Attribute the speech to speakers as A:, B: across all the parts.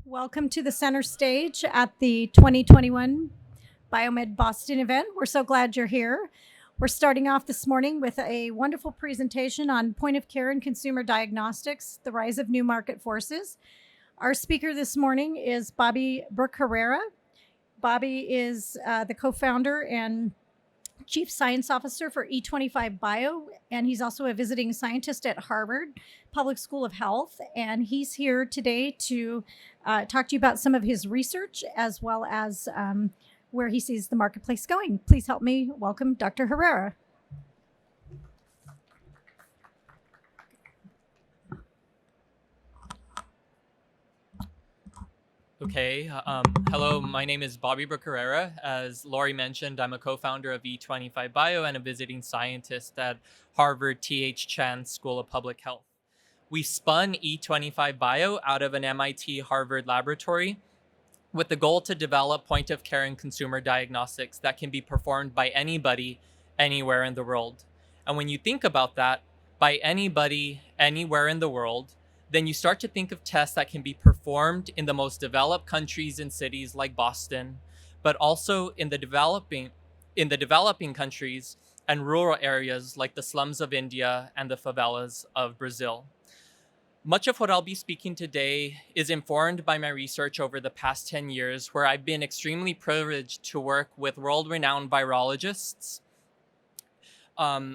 A: Welcome to the center stage at the 2021 Biomed Boston event. We're so glad you're here. We're starting off this morning with a wonderful presentation on point of care and consumer diagnostics, the rise of new market forces. Our speaker this morning is Brooke Herrera. Bobby is the co-founder and Chief Science Officer for E25 Bio, and he's also a visiting scientist at Harvard Public School of Health. And he's here today to talk to you about some of his research as well as where he sees the marketplace going. Please help me welcome Dr. Herrera.
B: Okay, hello, my name is Brooke Herrera. As Lori mentioned, I'm a co-founder of E25 Bio and a visiting scientist at Harvard T.H. Chan School of Public Health. We spun E25 Bio out of an MIT Harvard laboratory with the goal to develop point-of-care and consumer diagnostics that can be performed by anybody, anywhere in the world. And when you think about that, by anybody, anywhere in the world, then you start to think of tests that can be performed in the most developed countries and cities like Boston, but also in the developing countries and rural areas like the slums of India and the favelas of Brazil. Much of what I'll be speaking today is informed by my research over the past 10 years, where I've been extremely privileged to work with world-renowned virologists,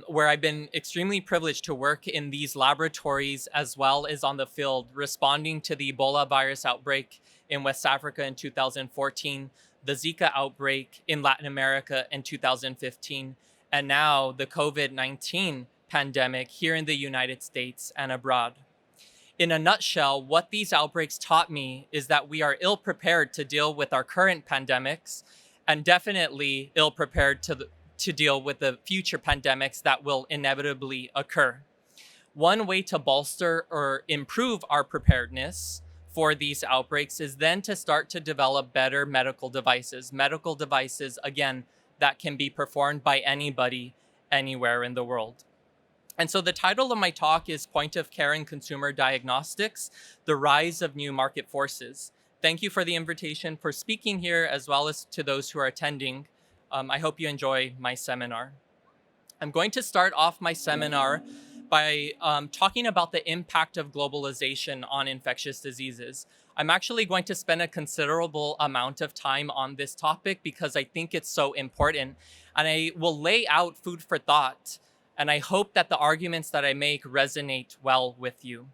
B: where I've been extremely privileged to work in these laboratories as well as on the field, responding to the Ebola virus outbreak in West Africa in 2014, the Zika outbreak in Latin America in 2015, and now the COVID-19 pandemic here in the United States and abroad. In a nutshell, what these outbreaks taught me is that we are ill-prepared to deal with our current pandemics and definitely ill-prepared to deal with the future pandemics that will inevitably occur. One way to bolster or improve our preparedness for these outbreaks is then to start to develop better medical devices. Medical devices, again, that can be performed by anybody, anywhere in the world. And so the title of my talk is Point of Care and Consumer Diagnostics, the Rise of New Market Forces. Thank you for the invitation for speaking here, as well as to those who are attending. I hope you enjoy my seminar. I'm going to start off my seminar by talking about the impact of globalization on infectious diseases. I'm actually going to spend a considerable amount of time on this topic because I think it's so important, and I will lay out food for thought, and I hope that the arguments that I make resonate well with you.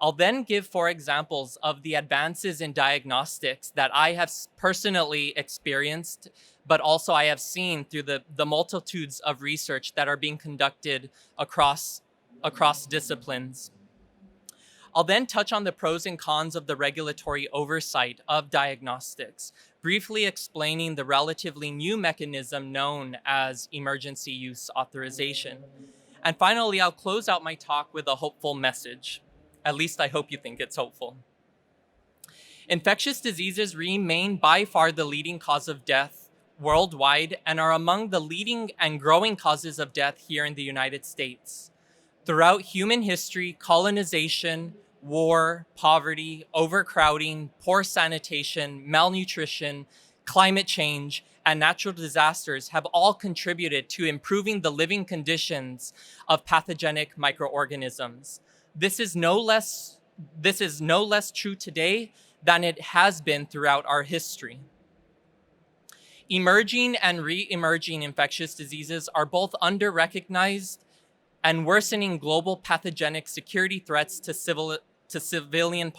B: I'll then give 4 examples of the advances in diagnostics that I have personally experienced, but also I have seen through the multitudes of research that are being conducted across disciplines. I'll then touch on the pros and cons of the regulatory oversight of diagnostics, briefly explaining the relatively new mechanism known as emergency use authorization. And finally, I'll close out my talk with a hopeful message. At least I hope you think it's hopeful. Infectious diseases remain by far the leading cause of death worldwide and are among the leading and growing causes of death here in the United States. Throughout human history, colonization, war, poverty, overcrowding, poor sanitation, malnutrition, climate change, and natural disasters have all contributed to improving the living conditions of pathogenic microorganisms. This is no less true today than it has been throughout our history. Emerging and re-emerging infectious diseases are both under-recognized and worsening global pathogenic security threats to civilian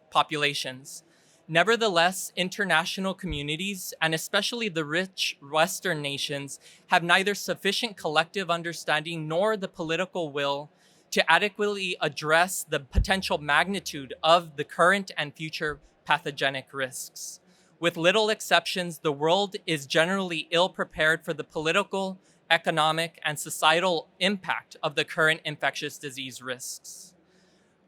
B: populations. Nevertheless, international communities, and especially the rich Western nations, have neither sufficient collective understanding nor the political will to adequately address the potential magnitude of the current and future pathogenic risks. With little exceptions, the world is generally ill-prepared for the political, economic, and societal impact of the current infectious disease risks.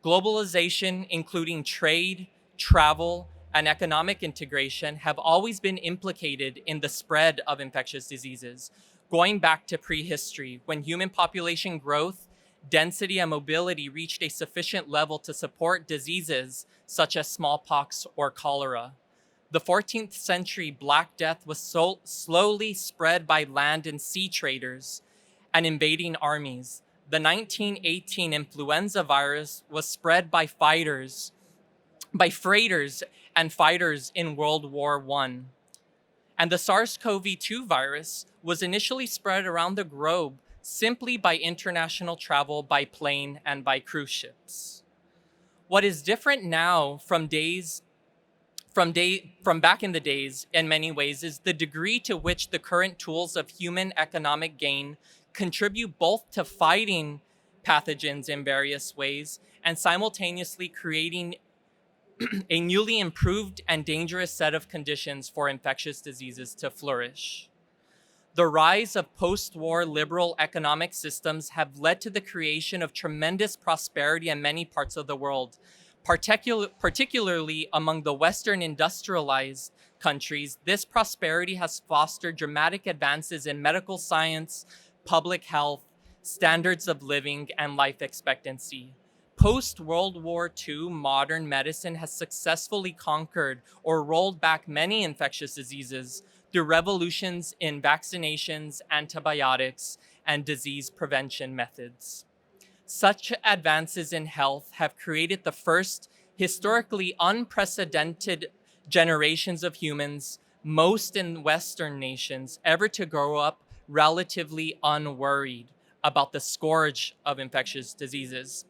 B: Globalization, including trade, travel, and economic integration, have always been implicated in the spread of infectious diseases, going back to prehistory, when human population growth density and mobility reached a sufficient level to support diseases such as smallpox or cholera. The 14th century Black Death was slowly spread by land and sea traders and invading armies. The 1918 influenza virus was spread by freighters and fighters in World War I. And the SARS-CoV-2 virus was initially spread around the globe simply by international travel by plane and by cruise ships. What is different now from back in the days in many ways is the degree to which the current tools of human economic gain contribute both to fighting pathogens in various ways and simultaneously creating a newly improved and dangerous set of conditions for infectious diseases to flourish. The rise of post-war liberal economic systems have led to the creation of tremendous prosperity in many parts of the world, particularly among the Western industrialized countries. This prosperity has fostered dramatic advances in medical science, public health, standards of living, and life expectancy. Post-World War II, modern medicine has successfully conquered or rolled back many infectious diseases through revolutions in vaccinations, antibiotics, and disease prevention methods. Such advances in health have created the first historically unprecedented generations of humans, most in Western nations, ever to grow up relatively unworried about the scourge of infectious diseases.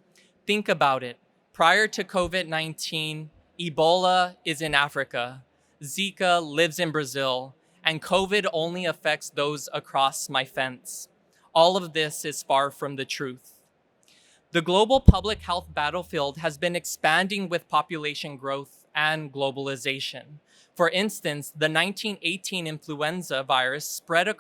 B: Think about it. Prior to COVID-19, Ebola is in Africa, Zika lives in Brazil, and COVID only affects those across my fence. All of this is far from the truth. The global public health battlefield has been expanding with population growth and globalization. For instance, the 1918 influenza virus spread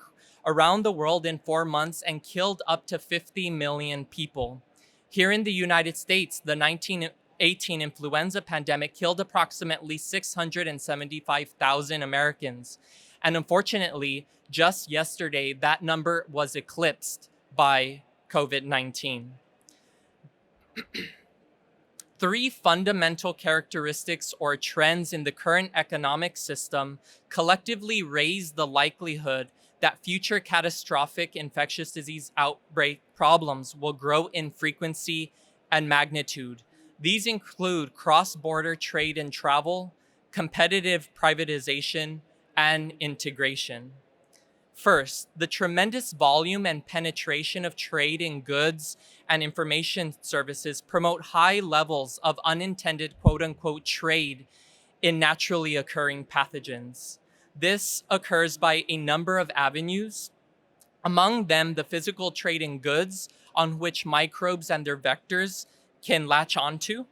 B: around the world in 4 months and killed up to 50 million people. Here in the United States, the 1918 influenza pandemic killed approximately 675,000 Americans. And unfortunately, just yesterday, that number was eclipsed by COVID-19. Three fundamental characteristics or trends in the current economic system collectively raise the likelihood that future catastrophic infectious disease outbreak problems will grow in frequency and magnitude. These include cross-border trade and travel, competitive privatization, and integration. First, the tremendous volume and penetration of trade in goods and information services promote high levels of unintended quote-unquote trade in naturally occurring pathogens. This occurs by a number of avenues, among them the physical trade in goods on which microbes and their vectors can latch onto,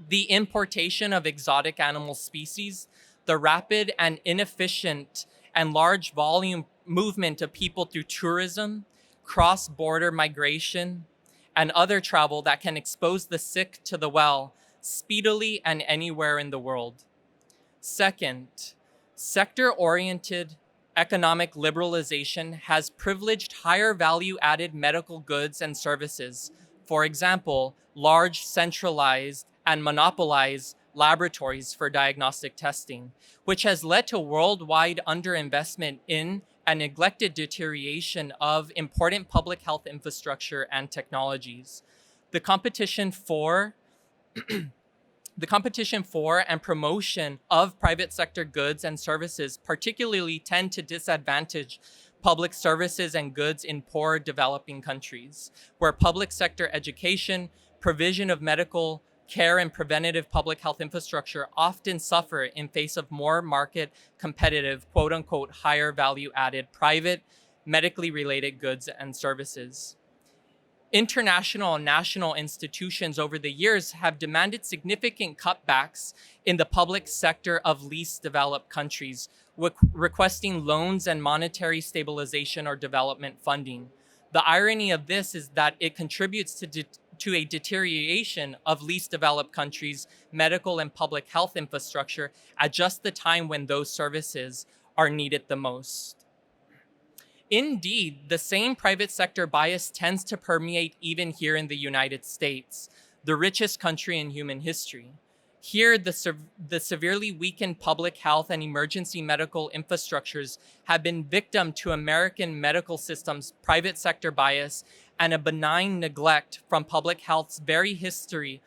B: the importation of exotic animal species, the rapid and inefficient and large volume movement of people through tourism, cross-border migration, and other travel that can expose the sick to the well speedily and anywhere in the world. Second, sector-oriented economic liberalization has privileged higher value-added medical goods and services. For example, large centralized and monopolized laboratories for diagnostic testing, which has led to worldwide underinvestment in and neglected deterioration of important public health infrastructure and technologies. The competition for and promotion of private sector goods and services particularly tend to disadvantage public services and goods in poor developing countries, where public sector education, provision of medical care, and preventative public health infrastructure often suffer in face of more market competitive, quote unquote, higher value added private medically related goods and services. International and national institutions over the years have demanded significant cutbacks in the public sector of least developed countries, requesting loans and monetary stabilization or development funding. The irony of this is that it contributes to a deterioration of least developed countries' medical and public health infrastructure at just the time when those services are needed the most. Indeed, the same private sector bias tends to permeate even here in the United States, the richest country in human history. Here, the severely weakened public health and emergency medical infrastructures have been victim to American medical system's private sector bias and a benign neglect from public health's very historical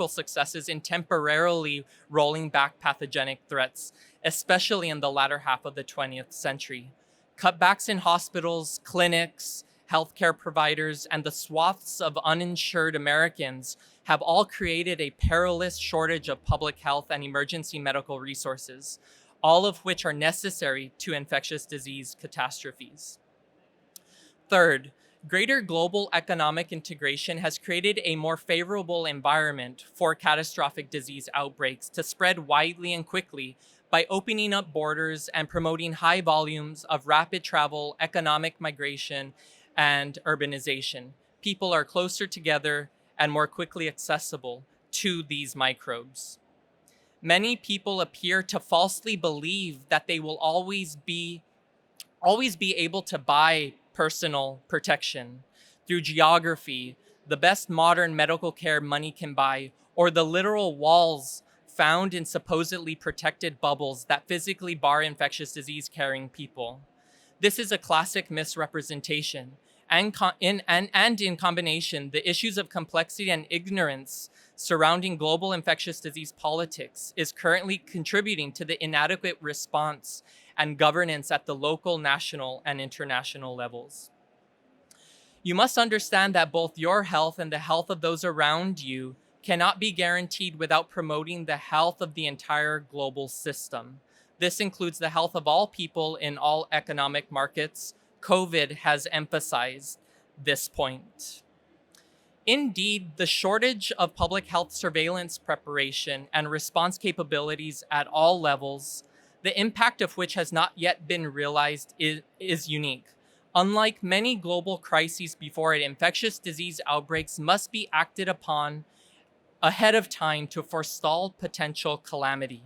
B: successes in temporarily rolling back pathogenic threats, especially in the latter half of the 20th century. Cutbacks in hospitals, clinics, healthcare providers, and the swaths of uninsured Americans have all created a perilous shortage of public health and emergency medical resources, all of which are necessary to infectious disease catastrophes. Third, greater global economic integration has created a more favorable environment for catastrophic disease outbreaks to spread widely and quickly by opening up borders and promoting high volumes of rapid travel, economic migration, and urbanization. People are closer together and more quickly accessible to these microbes. Many people appear to falsely believe that they will always be able to buy personal protection through geography, the best modern medical care money can buy, or the literal walls found in supposedly protected bubbles that physically bar infectious disease carrying people. This is a classic misrepresentation. And in combination, the issues of complexity and ignorance surrounding global infectious disease politics is currently contributing to the inadequate response and governance at the local, national, and international levels. You must understand that both your health and the health of those around you cannot be guaranteed without promoting the health of the entire global system. This includes the health of all people in all economic markets. COVID has emphasized this point. Indeed, the shortage of public health surveillance preparation and response capabilities at all levels, the impact of which has not yet been realized, is unique. Unlike many global crises before it, infectious disease outbreaks must be acted upon ahead of time to forestall potential calamity.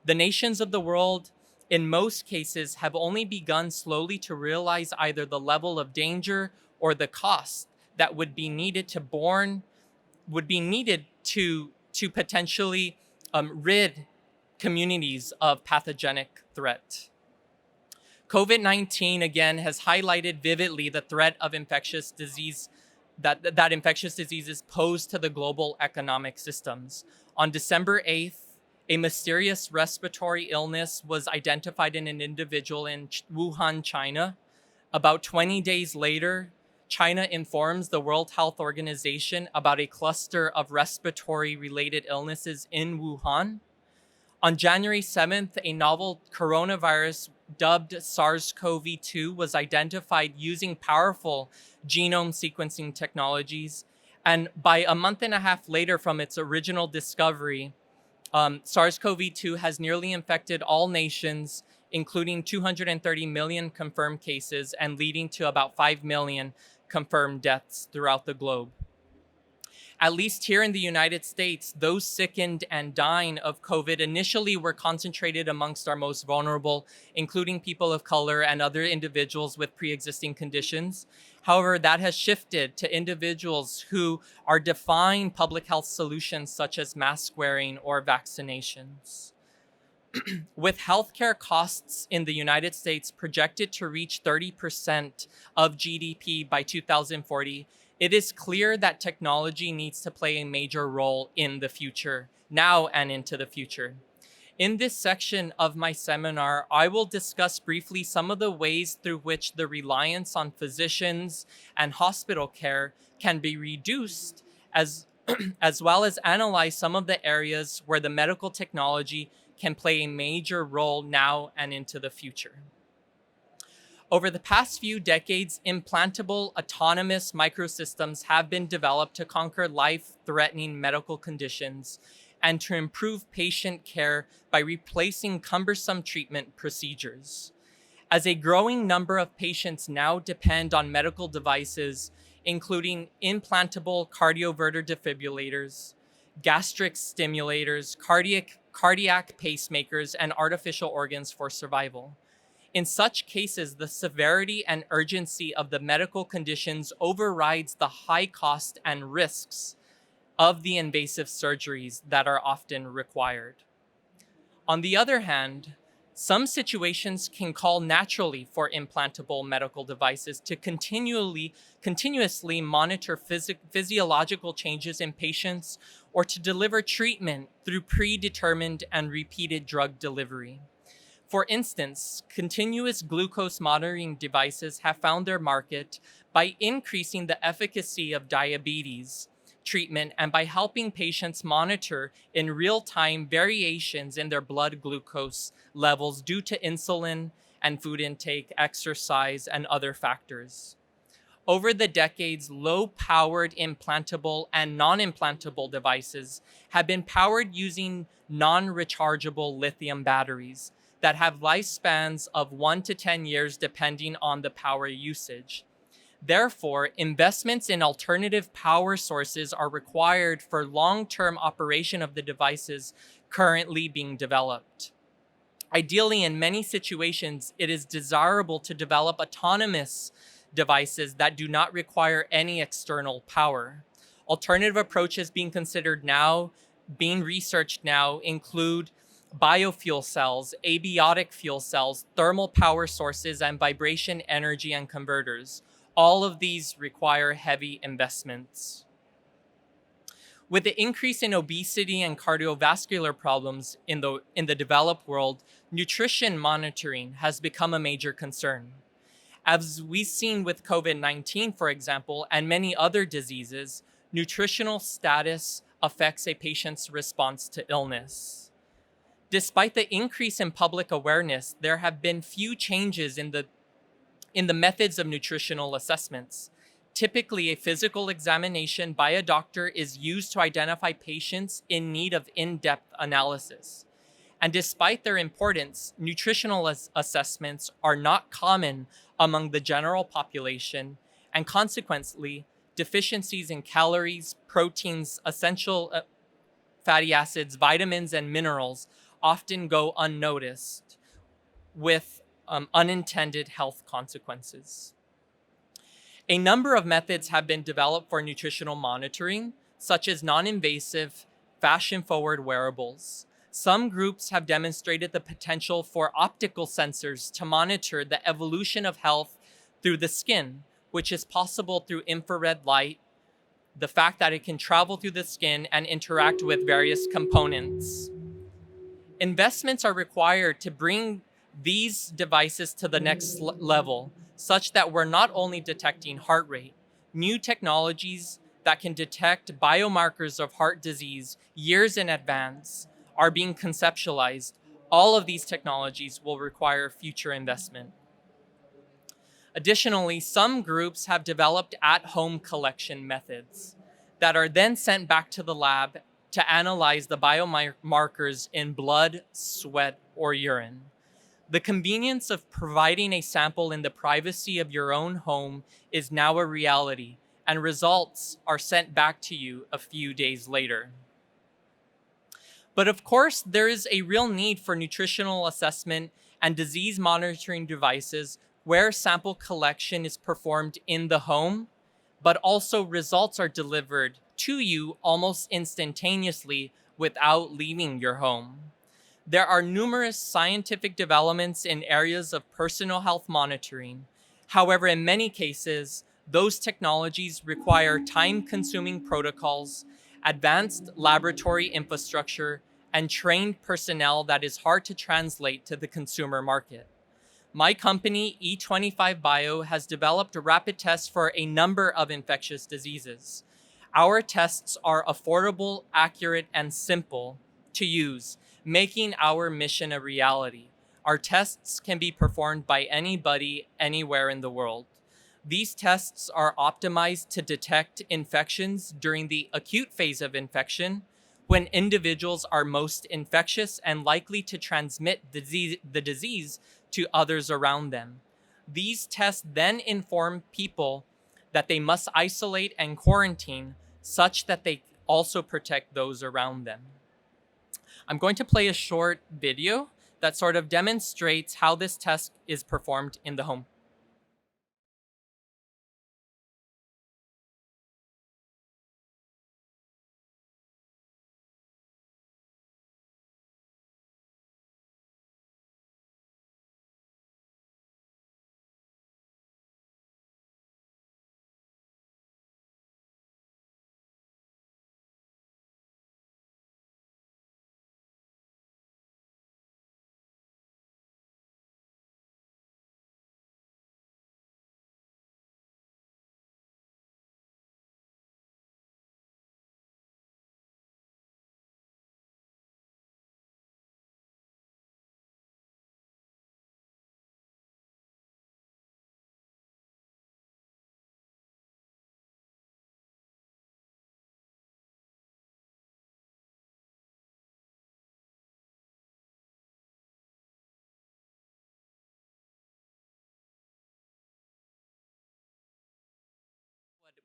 B: The nations of the world, in most cases, have only begun slowly to realize either the level of danger or the cost that would be needed to potentially rid communities of pathogenic threat. COVID-19 again has highlighted vividly the threat of infectious disease that infectious diseases pose to the global economic systems. On December 8th, a mysterious respiratory illness was identified in an individual in Wuhan, China. About 20 days later, China informs the World Health Organization about a cluster of respiratory related illnesses in Wuhan. On January 7th, a novel coronavirus dubbed SARS-CoV-2 was identified using powerful genome sequencing technologies. And by a month and a half later from its original discovery, SARS-CoV-2 has nearly infected all nations, including 230 million confirmed cases and leading to about 5 million confirmed deaths throughout the globe. At least here in the United States, those sickened and dying of COVID initially were concentrated amongst our most vulnerable, including people of color and other individuals with pre-existing conditions. However, that has shifted to individuals who are defying public health solutions such as mask wearing or vaccinations. With healthcare costs in the United States projected to reach 30% of GDP by 2040, it is clear that technology needs to play a major role in the future, now and into the future. In this section of my seminar, I will discuss briefly some of the ways through which the reliance on physicians and hospital care can be reduced, as, as well as analyze some of the areas where the medical technology can play a major role now and into the future. Over the past few decades, implantable autonomous microsystems have been developed to conquer life-threatening medical conditions and to improve patient care by replacing cumbersome treatment procedures. As a growing number of patients now depend on medical devices, including implantable cardioverter defibrillators, gastric stimulators, cardiac pacemakers, and artificial organs for survival. In such cases, the severity and urgency of the medical conditions overrides the high cost and risks of the invasive surgeries that are often required. On the other hand, some situations can call naturally for implantable medical devices to continuously monitor physiological changes in patients or to deliver treatment through predetermined and repeated drug delivery. For instance, continuous glucose monitoring devices have found their market by increasing the efficacy of diabetes treatment and by helping patients monitor in real time variations in their blood glucose levels due to insulin and food intake, exercise, and other factors. Over the decades, low-powered implantable and non-implantable devices have been powered using non-rechargeable lithium batteries that have lifespans of 1 to 10 years depending on the power usage. Therefore, investments in alternative power sources are required for long-term operation of the devices currently being developed. Ideally, in many situations, it is desirable to develop autonomous devices that do not require any external power. Alternative approaches being researched now include biofuel cells, abiotic fuel cells, thermal power sources, and vibration energy and converters. All of these require heavy investments. With the increase in obesity and cardiovascular problems in the developed world, nutrition monitoring has become a major concern. As we've seen with COVID-19, for example, and many other diseases, nutritional status affects a patient's response to illness. Despite the increase in public awareness, there have been few changes in the methods of nutritional assessments. Typically, a physical examination by a doctor is used to identify patients in need of in-depth analysis. And despite their importance, nutritional assessments are not common among the general population, and consequently, deficiencies in calories, proteins, essential fatty acids, vitamins, and minerals often go unnoticed with unintended health consequences. A number of methods have been developed for nutritional monitoring, such as non-invasive, fashion-forward wearables. Some groups have demonstrated the potential for optical sensors to monitor the evolution of health through the skin, which is possible through infrared light, the fact that it can travel through the skin and interact with various components. Investments are required to bring these devices to the next level, such that we're not only detecting heart rate, new technologies that can detect biomarkers of heart disease years in advance are being conceptualized. All of these technologies will require future investment. Additionally, some groups have developed at-home collection methods that are then sent back to the lab to analyze the biomarkers in blood, sweat, or urine. The convenience of providing a sample in the privacy of your own home is now a reality, and results are sent back to you a few days later. But of course, there is a real need for nutritional assessment and disease monitoring devices where sample collection is performed in the home, but also results are delivered to you almost instantaneously without leaving your home. There are numerous scientific developments in areas of personal health monitoring. However, in many cases, those technologies require time-consuming protocols, advanced laboratory infrastructure, and trained personnel that is hard to translate to the consumer market. My company, E25 Bio, has developed rapid tests for a number of infectious diseases. Our tests are affordable, accurate, and simple to use, making our mission a reality. Our tests can be performed by anybody, anywhere in the world. These tests are optimized to detect infections during the acute phase of infection, when individuals are most infectious and likely to transmit the disease to others around them. These tests then inform people that they must isolate and quarantine such that they also protect those around them. I'm going to play a short video that sort of demonstrates how this test is performed in the home.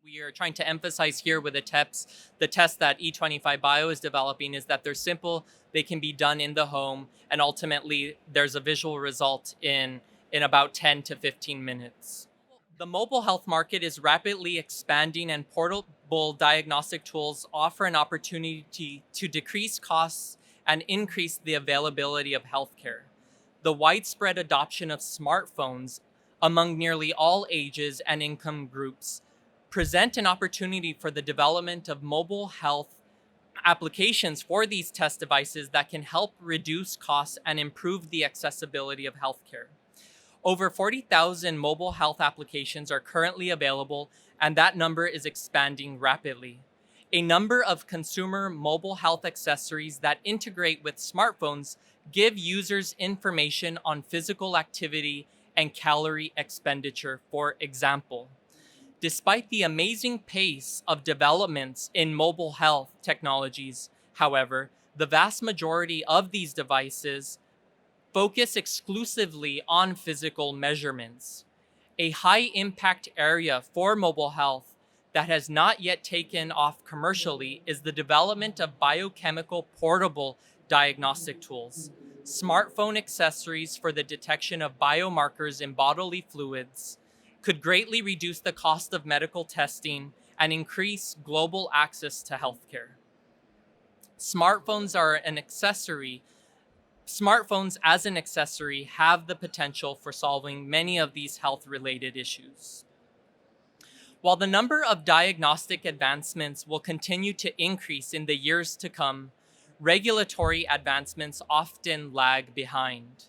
B: We are trying to emphasize here with the test that E25 Bio is developing is that they're simple, they can be done in the home, and ultimately there's a visual result in about 10 to 15 minutes. The mobile health market is rapidly expanding, and portable diagnostic tools offer an opportunity to decrease costs and increase the availability of healthcare. The widespread adoption of smartphones among nearly all ages and income groups present an opportunity for the development of mobile health applications for these test devices that can help reduce costs and improve the accessibility of healthcare. Over 40,000 mobile health applications are currently available, and that number is expanding rapidly. A number of consumer mobile health accessories that integrate with smartphones give users information on physical activity and calorie expenditure, for example. Despite the amazing pace of developments in mobile health technologies, however, the vast majority of these devices focus exclusively on physical measurements. A high impact area for mobile health that has not yet taken off commercially is the development of biochemical portable diagnostic tools, smartphone accessories for the detection of biomarkers in bodily fluids, could greatly reduce the cost of medical testing and increase global access to healthcare. Smartphones are an accessory Smartphones as an accessory have the potential for solving many of these health related issues. While the number of diagnostic advancements will continue to increase in the years to come, regulatory advancements often lag behind.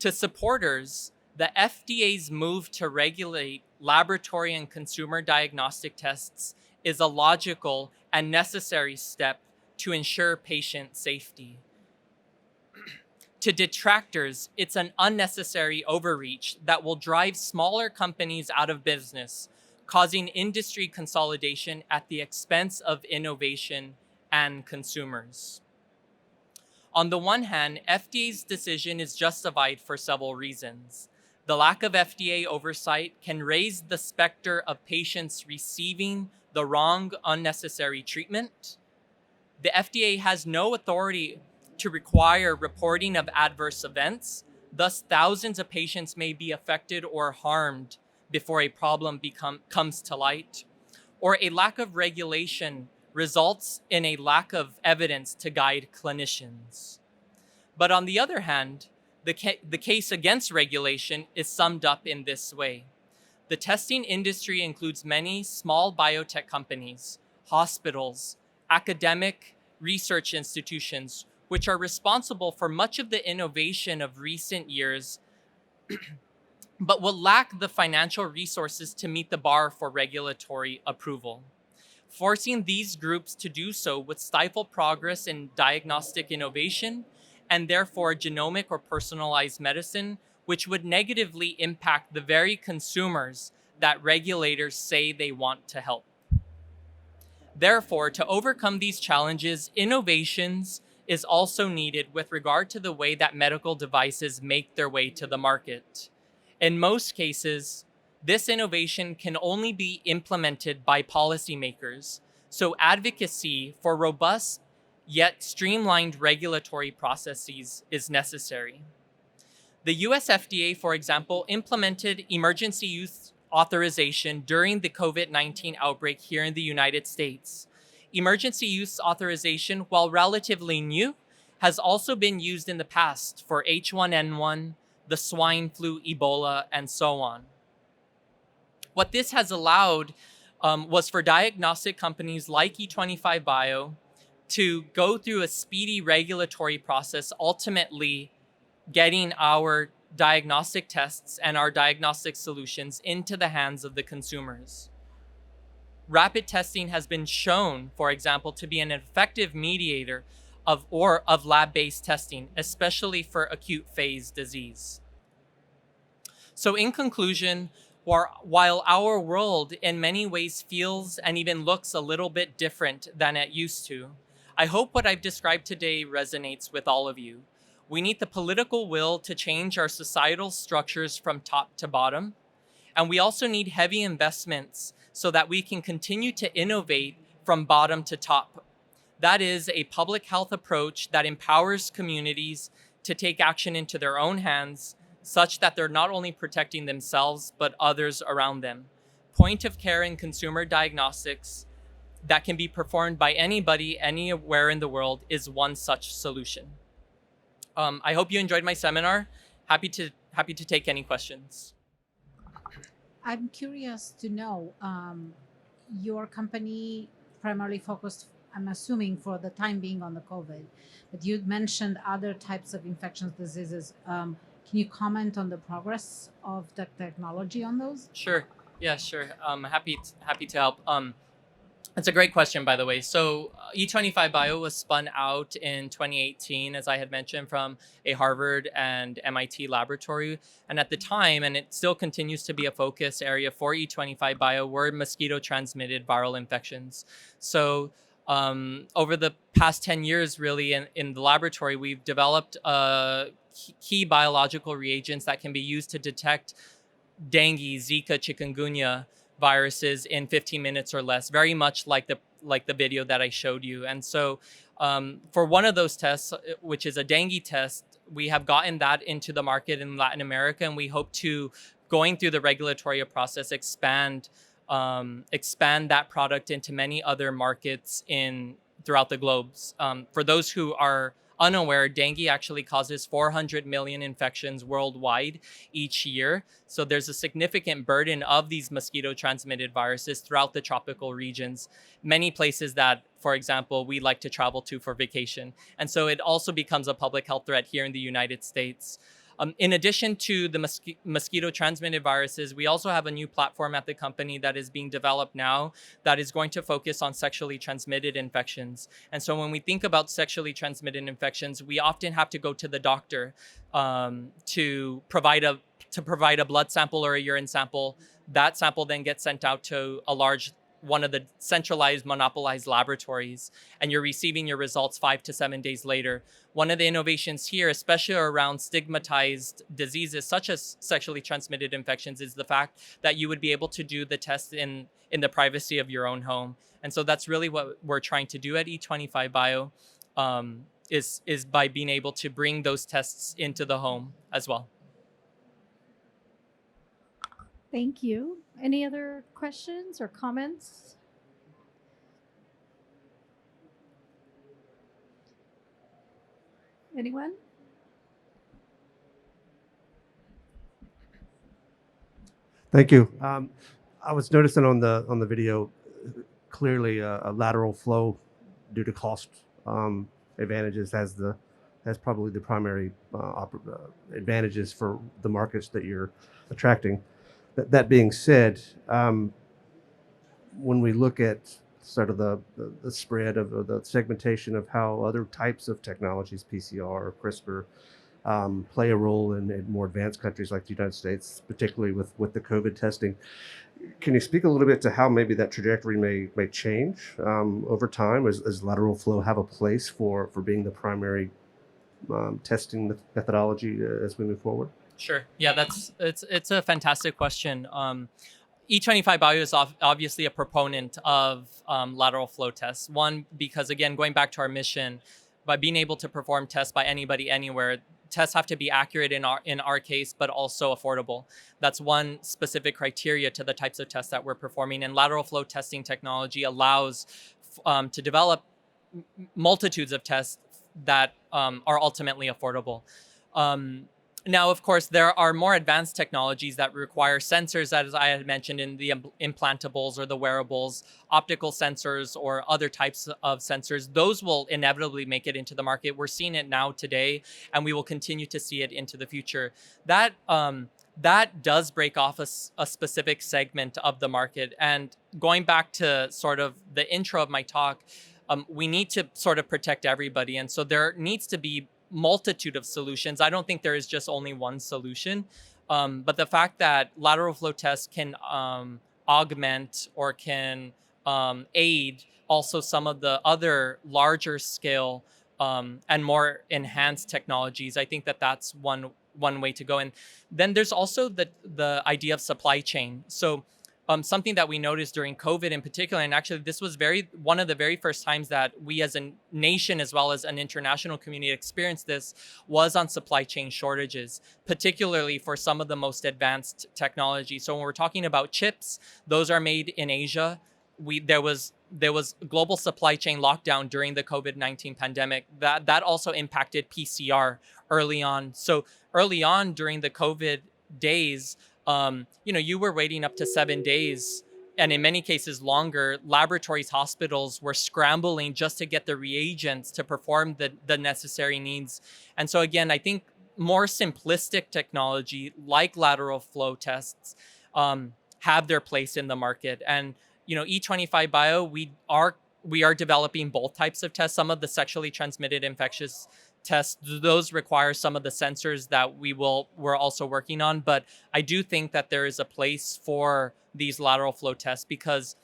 B: To supporters, the FDA's move to regulate laboratory and consumer diagnostic tests is a logical and necessary step to ensure patient safety. To detractors, it's an unnecessary overreach that will drive smaller companies out of business, causing industry consolidation at the expense of innovation and consumers. On the one hand, FDA's decision is justified for several reasons. The lack of FDA oversight can raise the specter of patients receiving the wrong, unnecessary treatment. The FDA has no authority to require reporting of adverse events. Thus, thousands of patients may be affected or harmed before a problem comes to light. Or a lack of regulation results in a lack of evidence to guide clinicians. But on the other hand, the case against regulation is summed up in this way. The testing industry includes many small biotech companies, hospitals, academic research institutions, which are responsible for much of the innovation of recent years, but will lack the financial resources to meet the bar for regulatory approval. Forcing these groups to do so would stifle progress in diagnostic innovation and therefore genomic or personalized medicine, which would negatively impact the very consumers that regulators say they want to help. Therefore, to overcome these challenges, innovations is also needed with regard to the way that medical devices make their way to the market. In most cases, this innovation can only be implemented by policymakers, so advocacy for robust yet streamlined regulatory processes is necessary. The US FDA, for example, implemented emergency use authorization during the COVID-19 outbreak here in the United States. Emergency use authorization, while relatively new, has also been used in the past for H1N1, the swine flu, Ebola, and so on. What this has allowed was for diagnostic companies like E25 Bio to go through a speedy regulatory process, ultimately getting our diagnostic tests and our diagnostic solutions into the hands of the consumers. Rapid testing has been shown, for example, to be an effective mediator of lab-based testing, especially for acute phase disease. So in conclusion, while our world in many ways feels and even looks a little bit different than it used to, I hope what I've described today resonates with all of you. We need the political will to change our societal structures from top to bottom. And we also need heavy investments so that we can continue to innovate from bottom to top. That is a public health approach that empowers communities to take action into their own hands, such that they're not only protecting themselves, but others around them. Point of care and consumer diagnostics that can be performed by anybody, anywhere in the world is one such solution. I hope you enjoyed my seminar. Happy to take any questions.
C: I'm curious to know, your company primarily focused, I'm assuming, for the time being on the COVID, but you mentioned other types of infectious diseases. Can you comment on the progress of the technology on those?
B: Sure. Yeah, sure. Happy to help. That's a great question, by the way. So E25 Bio was spun out in 2018, as I had mentioned, from a Harvard and MIT laboratory. And at the time, and it still continues to be a focus area for E25 Bio, were mosquito-transmitted viral infections. So over the past 10 years, really, in the laboratory, we've developed key biological reagents that can be used to detect dengue, Zika, chikungunya viruses in 15 minutes or less, very much like the video that I showed you. And so for one of those tests, which is a dengue test, we have gotten that into the market in Latin America, and we hope to, going through the regulatory process, expand that product into many other markets throughout the globe. For those who are unaware, dengue actually causes 400 million infections worldwide each year. So there's a significant burden of these mosquito-transmitted viruses throughout the tropical regions, many places that, for example, we like to travel to for vacation. And so it also becomes a public health threat here in the United States. In addition to the mosquito-transmitted viruses, we also have a new platform at the company that is being developed now that is going to focus on sexually transmitted infections. And so when we think about sexually transmitted infections, we often have to go to the doctor to provide a blood sample or a urine sample. That sample then gets sent out to one of the centralized monopolized laboratories, and you're receiving your results 5 to 7 days later. One of the innovations here, especially around stigmatized diseases such as sexually transmitted infections, is the fact that you would be able to do the test in the privacy of your own home. And so that's really what we're trying to do at E25 Bio, is by being able to bring those tests into the home as well.
A: Thank you. Any other questions or comments? Anyone?
D: Thank you. I was noticing on the video clearly a lateral flow due to cost advantages has probably the primary advantages for the markets that you're attracting. That being said, when we look at sort of the spread of the segmentation of how other types of technologies, PCR or CRISPR, play a role in more advanced countries like the United States, particularly with the COVID testing. Can you speak a little bit to how maybe that trajectory may change over time? Does lateral flow have a place for being the primary testing methodology as we move forward?
B: Sure. Yeah, it's a fantastic question. E25 Bio is obviously a proponent of lateral flow tests. One, because again, going back to our mission, by being able to perform tests by anybody, anywhere, tests have to be accurate in our case, but also affordable. That's one specific criteria to the types of tests that we're performing. And lateral flow testing technology allows to develop multitudes of tests that are ultimately affordable. Now, of course, there are more advanced technologies that require sensors, as I had mentioned, in the implantables or the wearables, optical sensors or other types of sensors. Those will inevitably make it into the market. We're seeing it now today, and we will continue to see it into the future. That does break off a specific segment of the market. And going back to sort of the intro of my talk, we need to sort of protect everybody. And so there needs to be multitude of solutions. I don't think there is just only one solution. But the fact that lateral flow tests can augment or can aid also some of the other larger scale and more enhanced technologies, I think that that's one way to go. And then there's also the idea of supply chain. So something that we noticed during COVID in particular, and actually this was one of the very first times that we as a nation as well as an international community experienced this, was on supply chain shortages, particularly for some of the most advanced technology. So when we're talking about chips, those are made in Asia. There was global supply chain lockdown during the COVID-19 pandemic. That also impacted PCR early on. So early on during the COVID days, you were waiting up to 7 days, and in many cases longer. Laboratories, hospitals were scrambling just to get the reagents to perform the necessary needs. And so again, I think more simplistic technology like lateral flow tests have their place in the market. And E25 Bio, we are developing both types of tests. Some of the sexually transmitted infectious tests, those require some of the sensors that we're also working on. But I do think that there is a place for these lateral flow tests because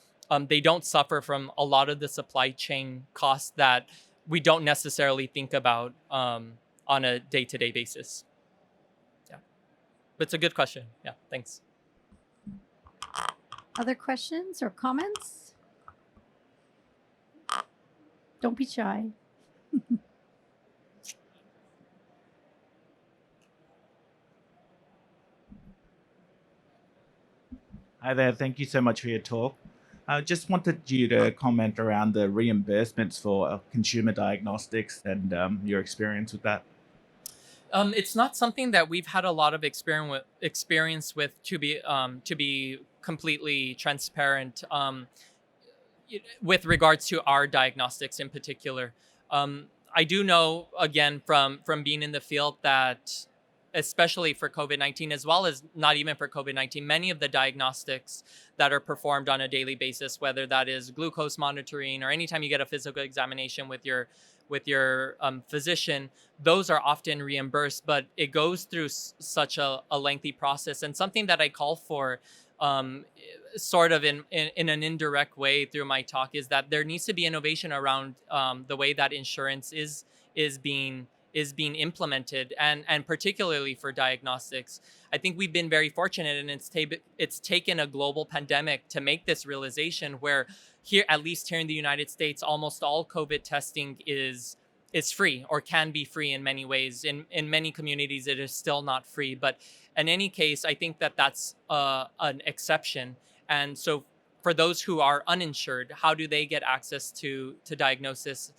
B: they don't suffer from a lot of the supply chain costs that we don't necessarily think about on a day-to-day basis. Yeah, but it's a good question. Yeah, thanks.
A: Other questions or comments? Don't be shy.
E: Hi there. Thank you so much for your talk. I just wanted you to comment around the reimbursements for consumer diagnostics and your experience with that.
B: It's not something that we've had a lot of experience with, to be completely transparent, with regards to our diagnostics in particular. I do know, again, from being in the field, that especially for COVID-19, as well as not even for COVID-19, many of the diagnostics that are performed on a daily basis, whether that is glucose monitoring or anytime you get a physical examination with your physician, those are often reimbursed, but it goes through such a lengthy process. And something that I call for sort of in an indirect way through my talk is that there needs to be innovation around the way that insurance is being implemented, and particularly for diagnostics. I think we've been very fortunate, and it's taken a global pandemic to make this realization where here, at least here in the United States, almost all COVID testing is free or can be free in many ways. In many communities, it is still not free. But in any case, I think that that's an exception. And so for those who are uninsured, how do they get access to diagnosis?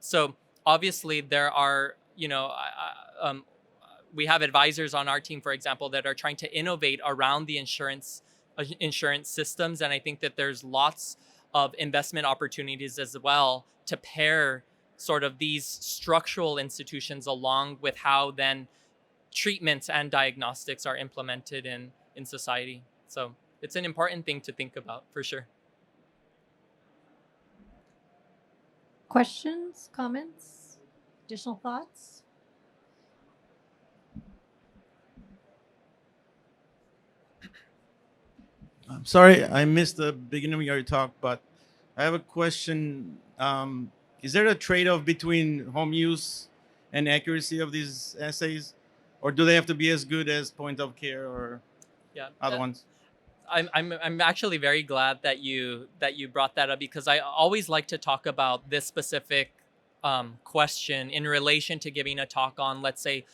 B: So obviously, there are, we have advisors on our team, for example, that are trying to innovate around the insurance systems. And I think that there's lots of investment opportunities as well to pair sort of these structural institutions along with how then treatments and diagnostics are implemented in society. So it's an important thing to think about, for sure.
A: Questions, comments, additional thoughts?
F: I'm sorry, I missed the beginning of your talk, but I have a question. Is there a trade-off between home use and accuracy of these assays, or do they have to be as good as point of care or other ones?
B: I'm actually very glad that you brought that up, because I always like to talk about this specific question in relation to giving a talk on, let's say,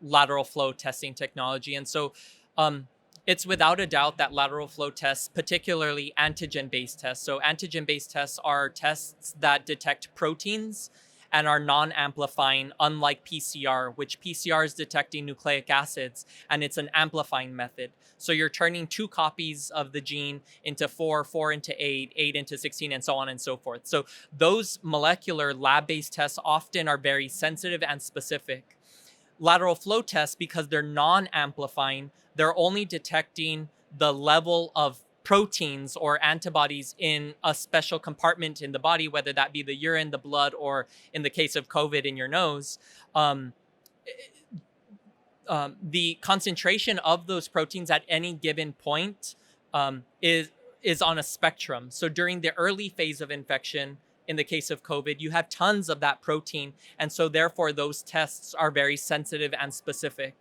B: lateral flow testing technology. And so it's without a doubt that lateral flow tests, particularly antigen-based tests. So antigen-based tests are tests that detect proteins and are non-amplifying, unlike PCR, which PCR is detecting nucleic acids, and it's an amplifying method. So you're turning 2 copies of the gene into 4, 4 into 8, 8 into 16, and so on and so forth. So those molecular lab-based tests often are very sensitive and specific. Lateral flow tests, because they're non-amplifying, they're only detecting the level of proteins or antibodies in a special compartment in the body, whether that be the urine, the blood, or in the case of COVID, in your nose. The concentration of those proteins at any given point is on a spectrum. So during the early phase of infection, in the case of COVID, you have tons of that protein. And so therefore, those tests are very sensitive and specific.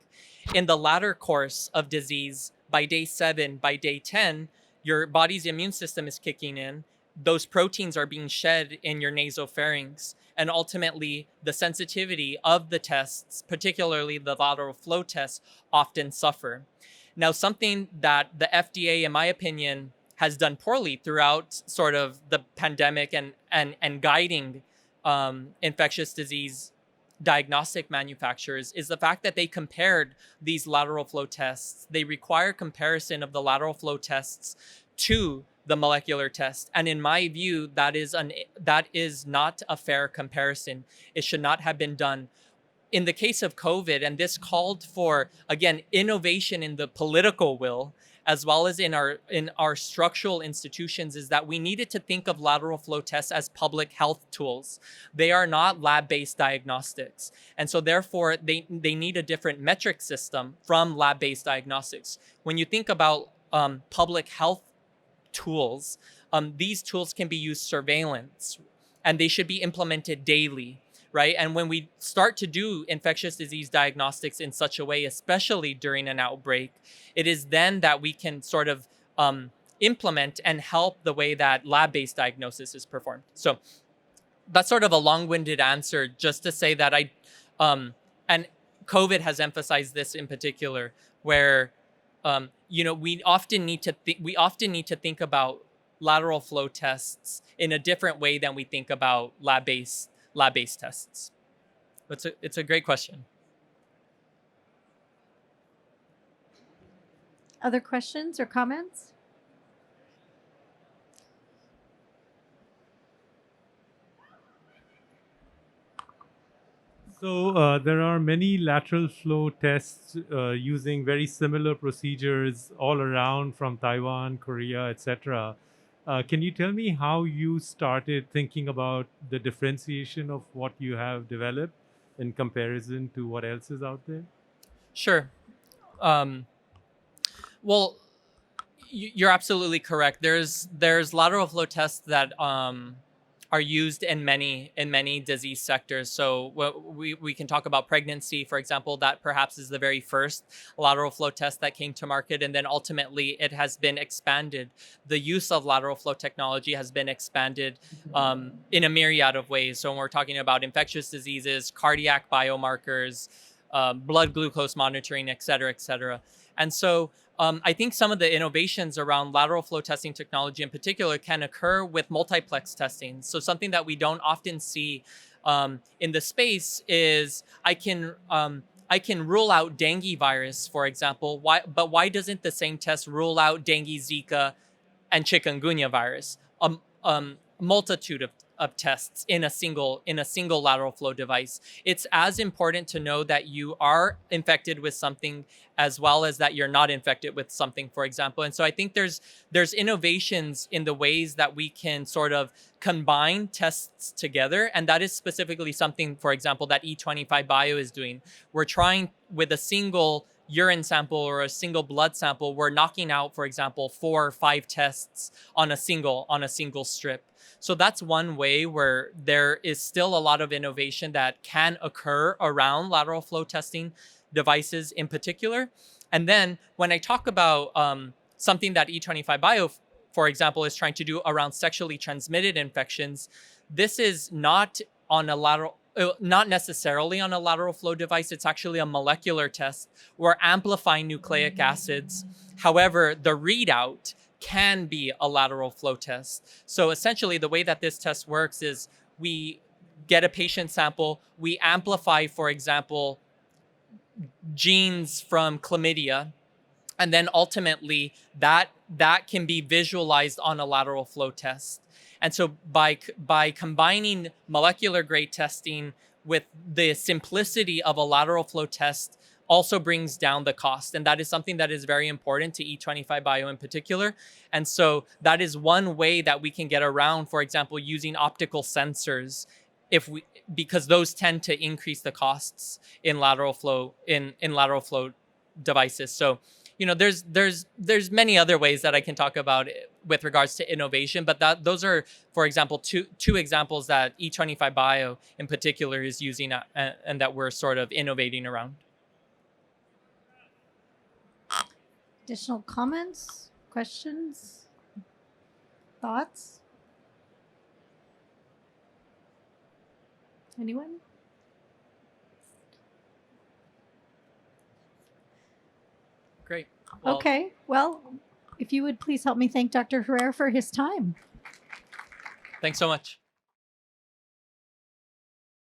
B: In the latter course of disease, by day 7, by day 10, your body's immune system is kicking in. Those proteins are being shed in your nasopharynx. And ultimately, the sensitivity of the tests, particularly the lateral flow tests, often suffer. Now, something that the FDA, in my opinion, has done poorly throughout sort of the pandemic and guiding infectious disease diagnostic manufacturers is the fact that they compared these lateral flow tests. They require comparison of the lateral flow tests to the molecular test. And in my view, that is not a fair comparison. It should not have been done. In the case of COVID, and this called for, again, innovation in the political will, as well as in our structural institutions, is that we needed to think of lateral flow tests as public health tools. They are not lab-based diagnostics. And so therefore, they need a different metric system from lab-based diagnostics. When you think about public health tools, these tools can be used surveillance, and they should be implemented daily. Right. And when we start to do infectious disease diagnostics in such a way, especially during an outbreak, it is then that we can sort of implement and help the way that lab-based diagnosis is performed. So that's sort of a long-winded answer just to say that and COVID has emphasized this in particular, where we often need to think about lateral flow tests in a different way than we think about lab-based tests. It's a great question.
A: Other questions or comments?
G: So there are many lateral flow tests using very similar procedures all around from Taiwan, Korea, etc. Can you tell me how you started thinking about the differentiation of what you have developed in comparison to what else is out there?
B: Sure. Well, you're absolutely correct. There's lateral flow tests that are used in many disease sectors. So we can talk about pregnancy, for example. That perhaps is the very first lateral flow test that came to market, and then ultimately it has been expanded. The use of lateral flow technology has been expanded in a myriad of ways. So when we're talking about infectious diseases, cardiac biomarkers, blood glucose monitoring, et cetera. And so I think some of the innovations around lateral flow testing technology in particular can occur with multiplex testing. So something that we don't often see in the space is I can rule out dengue virus, for example. Why doesn't the same test rule out dengue, Zika, and chikungunya virus? Multitude of tests in a single lateral flow device. It's as important to know that you are infected with something as well as that you're not infected with something, for example. And so I think there's innovations in the ways that we can sort of combine tests together. And that is specifically something, for example, that E25 Bio is doing. We're trying with a single urine sample or a single blood sample, we're knocking out, for example, 4 or 5 tests on a single strip. So that's one way where there is still a lot of innovation that can occur around lateral flow testing devices in particular. And then when I talk about something that E25 Bio, for example, is trying to do around sexually transmitted infections, this is not on a not necessarily on a lateral flow device. It's actually a molecular test. We're amplifying nucleic acids. However, the readout can be a lateral flow test. So essentially, the way that this test works is we get a patient sample, we amplify, for example, genes from chlamydia, and then ultimately that can be visualized on a lateral flow test. And so by combining molecular grade testing with the simplicity of a lateral flow test also brings down the cost. And that is something that is very important to E25 Bio in particular. And so that is one way that we can get around, for example, using optical sensors, because those tend to increase the costs in lateral flow devices. So, there's many other ways that I can talk about with regards to innovation, but those are, for example, two examples that E25 Bio in particular is using and that we're sort of innovating around.
A: Additional comments, questions, thoughts? Anyone?
B: Great.
A: Okay. Well, if you would please help me thank Dr. Herrera for his time.
B: Thanks so much.